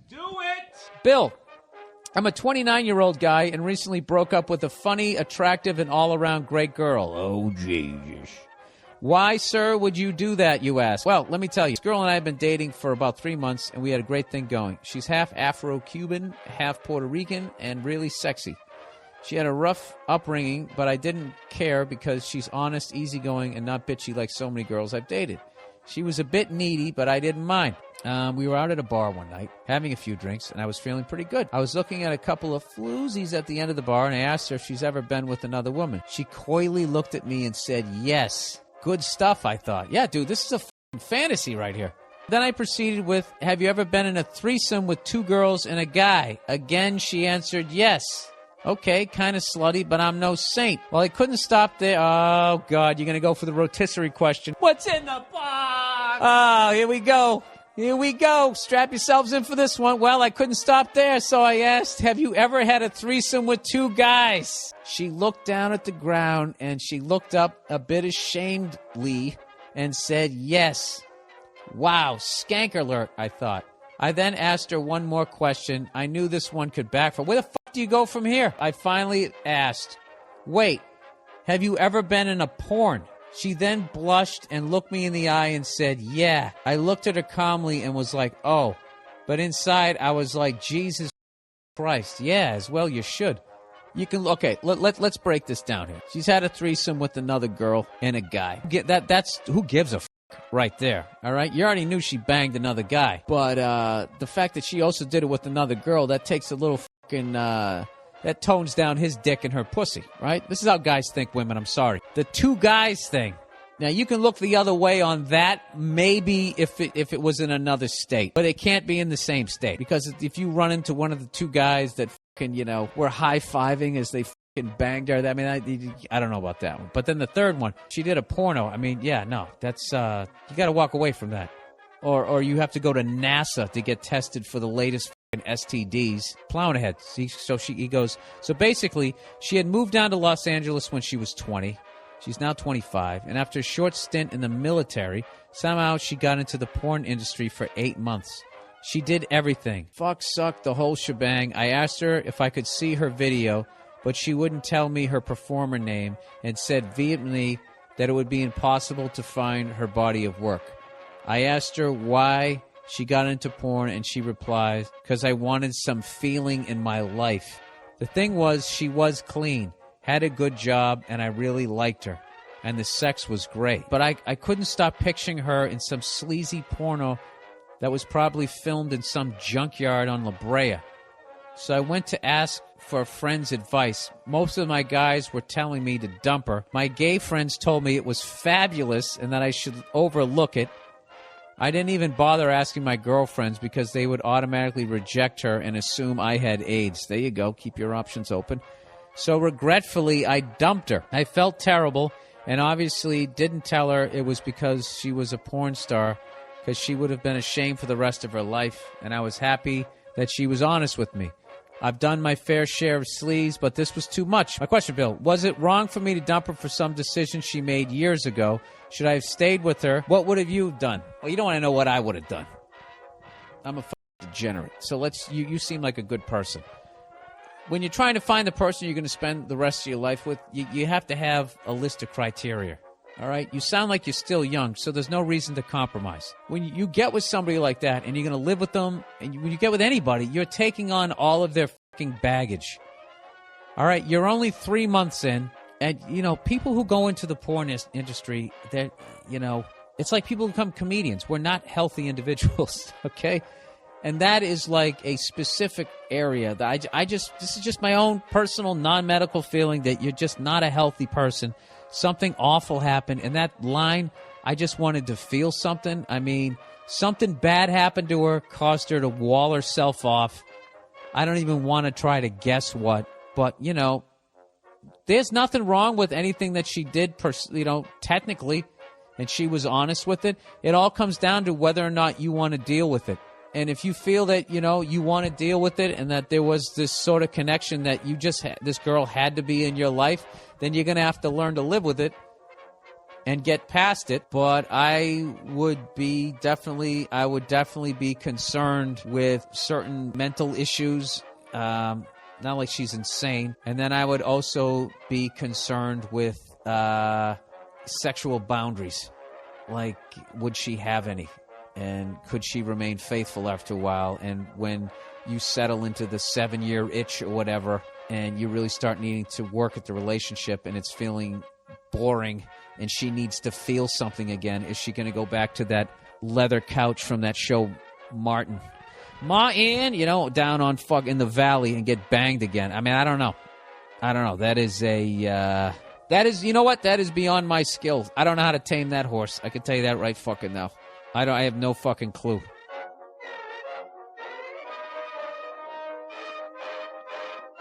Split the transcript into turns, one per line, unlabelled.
Do it!
Bill, I'm a 29-year-old guy and recently broke up with a funny, attractive, and all-around great girl. Oh, Jesus. Why, sir, would you do that, you ask? Well, let me tell you. This girl and I have been dating for about 3 months, and we had a great thing going. She's half Afro-Cuban, half Puerto Rican, and really sexy. She had a rough upbringing, but I didn't care because she's honest, easygoing, and not bitchy like so many girls I've dated. She was a bit needy, but I didn't mind. We were out at a bar one night, having a few drinks, and I was feeling pretty good. I was looking at a couple of floozies at the end of the bar, and I asked her if she's ever been with another woman. She coyly looked at me and said, yes. Good stuff, I thought. Yeah, dude, this is a fantasy right here. Then I proceeded with, have you ever been in a threesome with 2 girls and a guy? Again, she answered yes. Okay, kind of slutty, but I'm no saint. Well, I couldn't stop there. Oh, God, you're going to go for the rotisserie question. What's in the box? Oh, here we go. Here we go. Strap yourselves in for this one. Well, I couldn't stop there, so I asked, have you ever had a threesome with 2 guys? She looked down at the ground, and she looked up a bit ashamedly and said yes. Wow, skank alert, I thought. I then asked her one more question. I knew this one could backfire. Where the fuck do you go from here? I finally asked, wait, have you ever been in a porn? She then blushed and looked me in the eye and said, yeah. I looked at her calmly and was like, oh. But inside, I was like, Jesus Christ. Yeah, as well you should. You can, okay, let's break this down here. She's had a threesome with another girl and a guy. That's who gives a fuck right there, all right? You already knew she banged another guy. But the fact that she also did it with another girl, that takes a little fucking... that tones down his dick and her pussy, right? This is how guys think, women. I'm sorry. The 2 guys thing. Now, you can look the other way on that, maybe if it was in another state. But it can't be in the same state. Because if you run into one of the 2 guys that fucking, were high-fiving as they fucking banged her, I mean, I don't know about that one. But then the third one, she did a porno. I mean, yeah, no, that's, you got to walk away from that. Or you have to go to NASA to get tested for the latest STDs. Plowing ahead. He goes, so basically, she had moved down to Los Angeles when she was 20. She's now 25. And after a short stint in the military, somehow she got into the porn industry for 8 months. She did everything. Fuck, suck, the whole shebang. I asked her if I could see her video, but she wouldn't tell me her performer name and said vehemently that it would be impossible to find her body of work. I asked her why she got into porn, and she replies, because I wanted some feeling in my life. The thing was, she was clean, had a good job, and I really liked her. And the sex was great. But I couldn't stop picturing her in some sleazy porno that was probably filmed in some junkyard on La Brea. So I went to ask for a friend's advice. Most of my guys were telling me to dump her. My gay friends told me it was fabulous and that I should overlook it. I didn't even bother asking my girlfriends because they would automatically reject her and assume I had AIDS. There you go. Keep your options open. So regretfully, I dumped her. I felt terrible and obviously didn't tell her it was because she was a porn star, because she would have been ashamed for the rest of her life, and I was happy that she was honest with me. I've done my fair share of sleaze, but this was too much. My question, Bill, was it wrong for me to dump her for some decision she made years ago? Should I have stayed with her? What would have you done? Well, you don't want to know what I would have done. I'm a degenerate. So you seem like a good person. When you're trying to find the person you're going to spend the rest of your life with, you have to have a list of criteria. All right? You sound like you're still young, so there's no reason to compromise. When you get with somebody like that and you're going to live with them, and when you get with anybody, you're taking on all of their fucking baggage. All right? You're only 3 months in, and, people who go into the porn industry, they're, it's like people who become comedians. We're not healthy individuals, okay? And that is like a specific area that this is just my own personal non-medical feeling that you're just not a healthy person. Something awful happened, and that line, I just wanted to feel something. I mean, something bad happened to her, caused her to wall herself off. I don't even want to try to guess what, but, there's nothing wrong with anything that she did, technically, and she was honest with it. It all comes down to whether or not you want to deal with it. And if you feel that, you want to deal with it and that there was this sort of connection that you just this girl had to be in your life, then you're going to have to learn to live with it. and get past it, but I would definitely be concerned with certain mental issues. Not like she's insane. And then I would also be concerned with sexual boundaries. Like, would she have any? And could she remain faithful after a while? And when you settle into the 7-year itch or whatever, and you really start needing to work at the relationship and it's feeling boring and she needs to feel something again, is she going to go back to that leather couch from that show, Martin, down on in the valley and get banged again? I mean, I don't know. That is you know what? That is beyond my skills. I don't know how to tame that horse. I can tell you that right fucking now. I have no fucking clue.